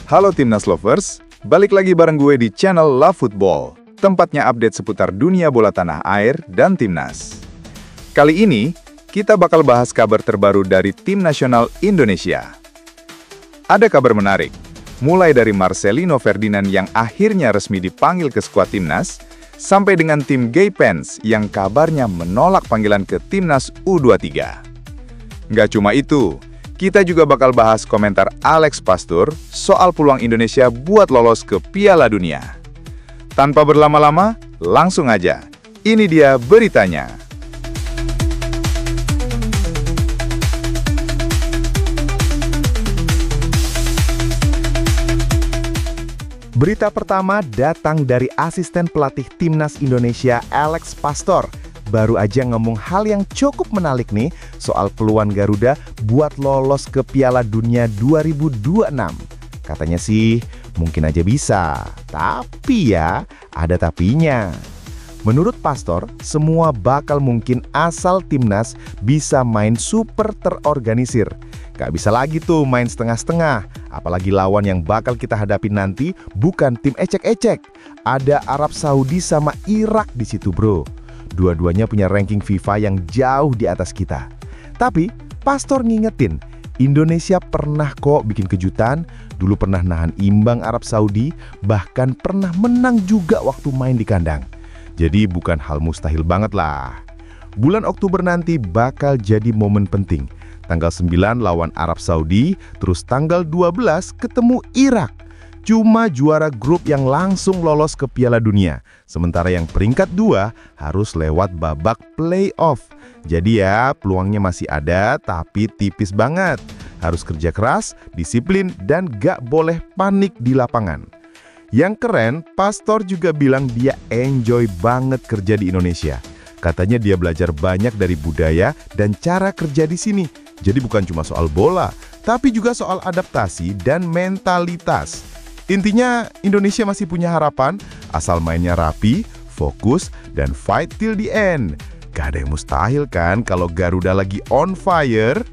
Halo Timnas Lovers, balik lagi bareng gue di channel Love Football, tempatnya update seputar dunia bola tanah air dan Timnas. Kali ini, kita bakal bahas kabar terbaru dari Tim Nasional Indonesia. Ada kabar menarik, mulai dari Marcelino Ferdinand yang akhirnya resmi dipanggil ke skuad Timnas, sampai dengan tim Gaypens yang kabarnya menolak panggilan ke Timnas U23. Nggak cuma itu, kita juga bakal bahas komentar Alex Pastur soal peluang Indonesia buat lolos ke Piala Dunia. Tanpa berlama-lama, langsung aja. Ini dia beritanya. Berita pertama datang dari asisten pelatih Timnas Indonesia Alex Pastor. Baru aja ngomong hal yang cukup menarik nih soal peluang Garuda buat lolos ke Piala Dunia 2026. Katanya sih mungkin aja bisa, tapi ya ada tapinya. Menurut Pastor, semua bakal mungkin asal Timnas bisa main super terorganisir. Gak bisa lagi tuh main setengah-setengah, apalagi lawan yang bakal kita hadapi nanti bukan tim ecek-ecek. Ada Arab Saudi sama Irak di situ bro. Dua-duanya punya ranking FIFA yang jauh di atas kita. Tapi, Pastor ngingetin, Indonesia pernah kok bikin kejutan, dulu pernah nahan imbang Arab Saudi, bahkan pernah menang juga waktu main di kandang. Jadi bukan hal mustahil banget lah. Bulan Oktober nanti bakal jadi momen penting. Tanggal 9 lawan Arab Saudi, terus tanggal 12 ketemu Irak. Cuma juara grup yang langsung lolos ke Piala Dunia. Sementara yang peringkat 2 harus lewat babak playoff. Jadi ya peluangnya masih ada tapi tipis banget. Harus kerja keras, disiplin, dan gak boleh panik di lapangan. Yang keren, Pastor juga bilang dia enjoy banget kerja di Indonesia. Katanya dia belajar banyak dari budaya dan cara kerja di sini. Jadi bukan cuma soal bola, tapi juga soal adaptasi dan mentalitas. Intinya, Indonesia masih punya harapan, asal mainnya rapi, fokus, dan fight till the end. Gak ada yang mustahil kan kalau Garuda lagi on fire?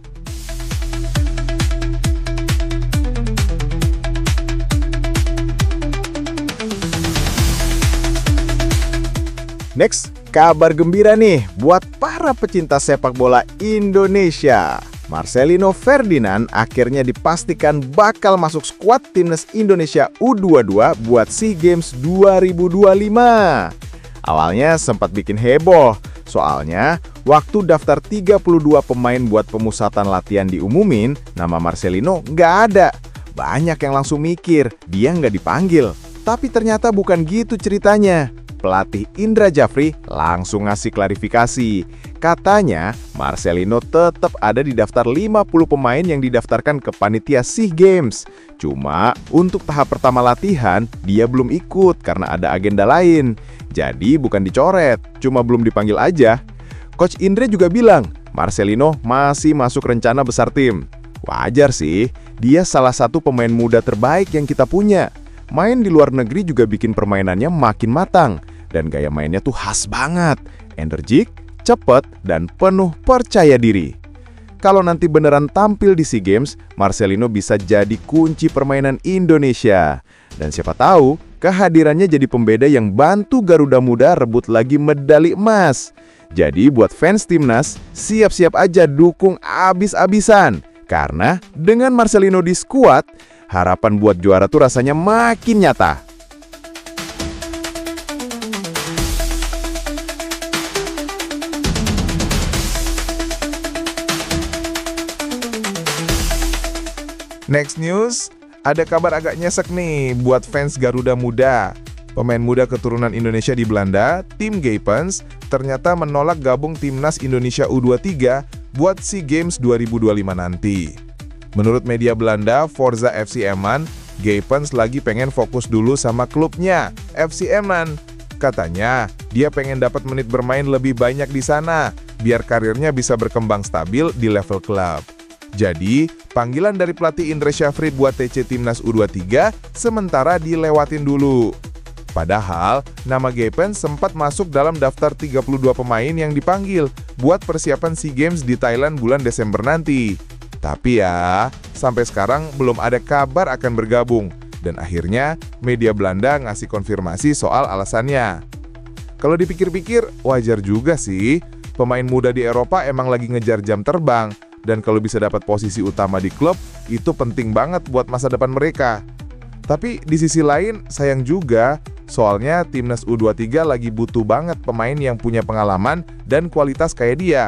Next, kabar gembira nih buat para pecinta sepak bola Indonesia. Marcelino Ferdinand akhirnya dipastikan bakal masuk skuad Timnas Indonesia U22 buat SEA Games 2025. Awalnya sempat bikin heboh, soalnya waktu daftar 32 pemain buat pemusatan latihan diumumin, nama Marcelino nggak ada. Banyak yang langsung mikir, dia nggak dipanggil. Tapi ternyata bukan gitu ceritanya. Pelatih Indra Jafri langsung ngasih klarifikasi. Katanya, Marcelino tetap ada di daftar 50 pemain yang didaftarkan ke panitia SEA Games. Cuma, untuk tahap pertama latihan, dia belum ikut karena ada agenda lain. Jadi bukan dicoret, cuma belum dipanggil aja. Coach Indra juga bilang, Marcelino masih masuk rencana besar tim. Wajar sih, dia salah satu pemain muda terbaik yang kita punya. Main di luar negeri juga bikin permainannya makin matang. Dan gaya mainnya tuh khas banget, energik, cepet, dan penuh percaya diri. Kalau nanti beneran tampil di SEA Games, Marcelino bisa jadi kunci permainan Indonesia. Dan siapa tahu, kehadirannya jadi pembeda yang bantu Garuda Muda rebut lagi medali emas. Jadi buat fans Timnas, siap-siap aja dukung abis-abisan. Karena dengan Marcelino di skuad, harapan buat juara tuh rasanya makin nyata. Next news, ada kabar agak nyesek nih buat fans Garuda Muda. Pemain muda keturunan Indonesia di Belanda, tim Gaypens, ternyata menolak gabung Timnas Indonesia U23 buat SEA Games 2025 nanti. Menurut media Belanda, Forza FC Emmen, Gaypens lagi pengen fokus dulu sama klubnya, FC Emmen. Katanya, dia pengen dapat menit bermain lebih banyak di sana, biar karirnya bisa berkembang stabil di level klub. Jadi, panggilan dari pelatih Indra Jafri buat TC Timnas U23 sementara dilewatin dulu. Padahal, nama Gaypens sempat masuk dalam daftar 32 pemain yang dipanggil buat persiapan SEA Games di Thailand bulan Desember nanti. Tapi ya, sampai sekarang belum ada kabar akan bergabung. Dan akhirnya media Belanda ngasih konfirmasi soal alasannya. Kalau dipikir-pikir, wajar juga sih. Pemain muda di Eropa emang lagi ngejar jam terbang. Dan kalau bisa dapat posisi utama di klub, itu penting banget buat masa depan mereka. Tapi di sisi lain, sayang juga, soalnya timnas U23 lagi butuh banget pemain yang punya pengalaman dan kualitas kayak dia.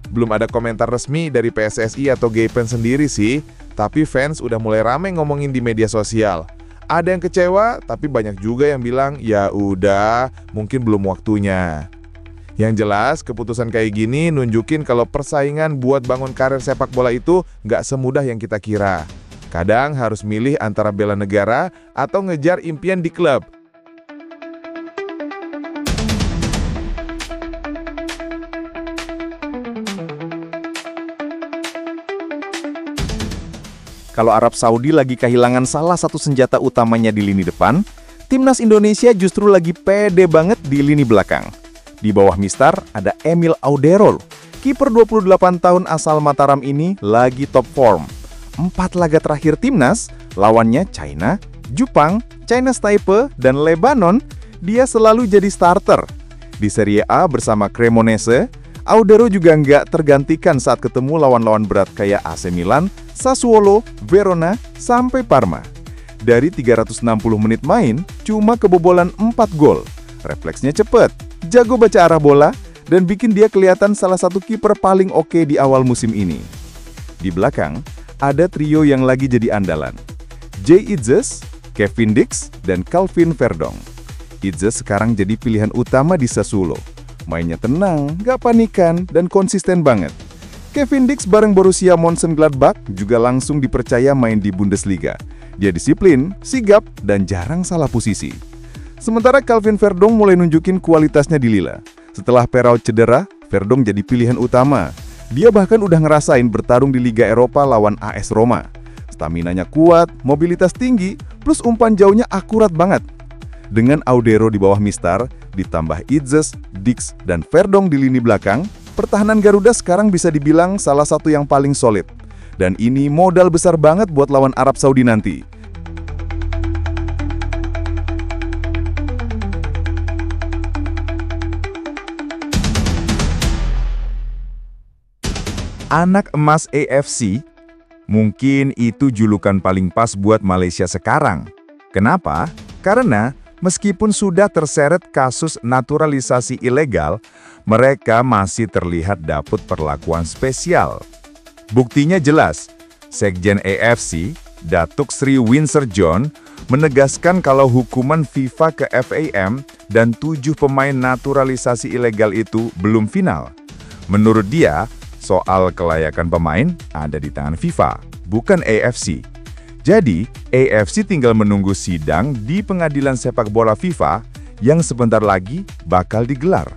Belum ada komentar resmi dari PSSI atau Gaypens sendiri sih, tapi fans udah mulai rame ngomongin di media sosial. Ada yang kecewa, tapi banyak juga yang bilang, ya udah, mungkin belum waktunya. Yang jelas, keputusan kayak gini nunjukin kalau persaingan buat bangun karir sepak bola itu nggak semudah yang kita kira. Kadang harus milih antara bela negara atau ngejar impian di klub. Kalau Arab Saudi lagi kehilangan salah satu senjata utamanya di lini depan, timnas Indonesia justru lagi pede banget di lini belakang. Di bawah Mistar ada Emil Auderol. Kiper 28 tahun asal Mataram ini lagi top form. 4 laga terakhir timnas, lawannya China, Jepang, China Taipei, dan Lebanon, dia selalu jadi starter. Di Serie A bersama Cremonese, Audero juga nggak tergantikan saat ketemu lawan-lawan berat kayak AC Milan, Sassuolo, Verona, sampai Parma. Dari 360 menit main, cuma kebobolan 4 gol. Refleksnya cepet, jago baca arah bola, dan bikin dia kelihatan salah satu kiper paling oke di awal musim ini. Di belakang, ada trio yang lagi jadi andalan. Jay Itzes, Kevin Dix, dan Calvin Verdong. Itzes sekarang jadi pilihan utama di Sassuolo. Mainnya tenang, gak panikan, dan konsisten banget. Kevin Dix bareng Borussia Mönchengladbach juga langsung dipercaya main di Bundesliga. Dia disiplin, sigap, dan jarang salah posisi. Sementara Calvin Verdong mulai nunjukin kualitasnya di Lille. Setelah Perrault cedera, Verdong jadi pilihan utama. Dia bahkan udah ngerasain bertarung di Liga Eropa lawan AS Roma. Staminanya kuat, mobilitas tinggi, plus umpan jauhnya akurat banget. Dengan Audero di bawah Mistar, ditambah Itzes, Dix, dan Verdong di lini belakang, pertahanan Garuda sekarang bisa dibilang salah satu yang paling solid. Dan ini modal besar banget buat lawan Arab Saudi nanti. Anak emas AFC, mungkin itu julukan paling pas buat Malaysia sekarang. Kenapa? Karena meskipun sudah terseret kasus naturalisasi ilegal, mereka masih terlihat dapat perlakuan spesial. Buktinya jelas, Sekjen AFC, Datuk Sri Winsor John, menegaskan kalau hukuman FIFA ke FAM dan 7 pemain naturalisasi ilegal itu belum final. Menurut dia, soal kelayakan pemain ada di tangan FIFA, bukan AFC. Jadi, AFC tinggal menunggu sidang di pengadilan sepak bola FIFA yang sebentar lagi bakal digelar.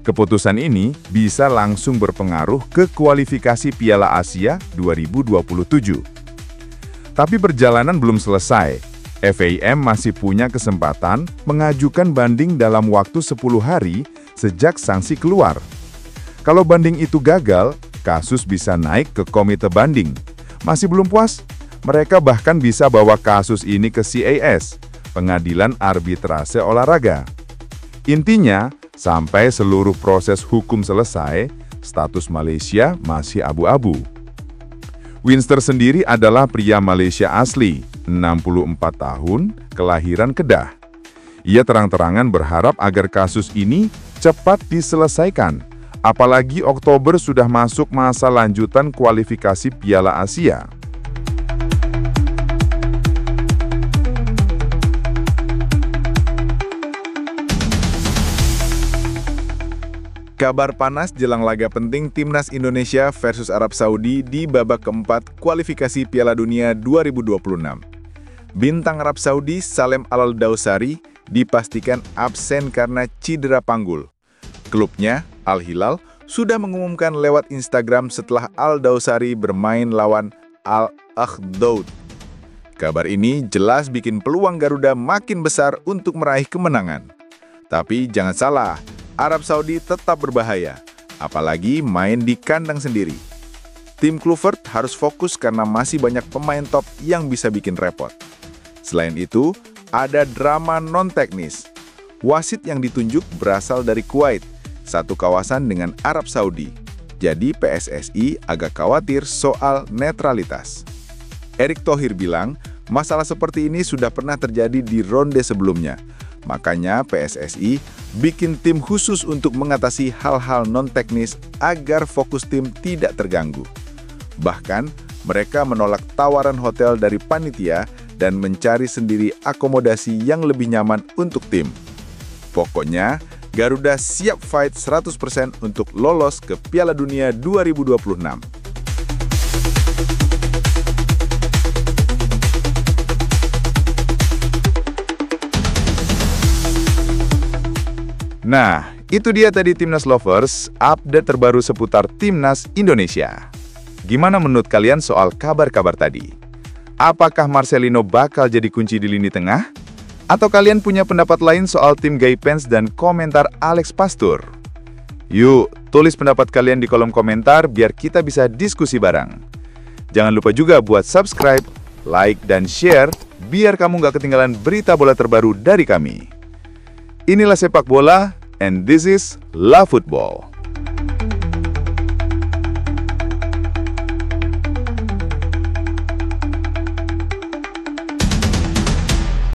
Keputusan ini bisa langsung berpengaruh ke kualifikasi Piala Asia 2027. Tapi perjalanan belum selesai. FAM masih punya kesempatan mengajukan banding dalam waktu 10 hari sejak sanksi keluar. Kalau banding itu gagal, kasus bisa naik ke komite banding. Masih belum puas? Mereka bahkan bisa bawa kasus ini ke CAS, Pengadilan Arbitrase Olahraga. Intinya, sampai seluruh proses hukum selesai, status Malaysia masih abu-abu. Winstor sendiri adalah pria Malaysia asli, 64 tahun, kelahiran Kedah. Ia terang-terangan berharap agar kasus ini cepat diselesaikan. Apalagi Oktober sudah masuk masa lanjutan kualifikasi Piala Asia. Kabar panas jelang laga penting Timnas Indonesia versus Arab Saudi di babak keempat kualifikasi Piala Dunia 2026. Bintang Arab Saudi Salem Al-Dawsari dipastikan absen karena cedera panggul. Klubnya, Al Hilal, sudah mengumumkan lewat Instagram setelah Al-Dawsari bermain lawan Al-Akhdud. Kabar ini jelas bikin peluang Garuda makin besar untuk meraih kemenangan. Tapi jangan salah, Arab Saudi tetap berbahaya, apalagi main di kandang sendiri. Tim Kluivert harus fokus karena masih banyak pemain top yang bisa bikin repot. Selain itu, ada drama non-teknis. Wasit yang ditunjuk berasal dari Kuwait, satu kawasan dengan Arab Saudi. Jadi PSSI agak khawatir soal netralitas. Erick Thohir bilang, masalah seperti ini sudah pernah terjadi di ronde sebelumnya. Makanya PSSI bikin tim khusus untuk mengatasi hal-hal non-teknis agar fokus tim tidak terganggu. Bahkan, mereka menolak tawaran hotel dari panitia dan mencari sendiri akomodasi yang lebih nyaman untuk tim. Pokoknya, Garuda siap fight 100% untuk lolos ke Piala Dunia 2026. Nah, itu dia tadi Timnas Lovers, update terbaru seputar Timnas Indonesia. Gimana menurut kalian soal kabar-kabar tadi? Apakah Marcelino bakal jadi kunci di lini tengah? Atau kalian punya pendapat lain soal tim Gaipens dan komentar Alex Pastur? Yuk, tulis pendapat kalian di kolom komentar biar kita bisa diskusi bareng. Jangan lupa juga buat subscribe, like, dan share biar kamu nggak ketinggalan berita bola terbaru dari kami. Inilah Sepak Bola, and this is La Football.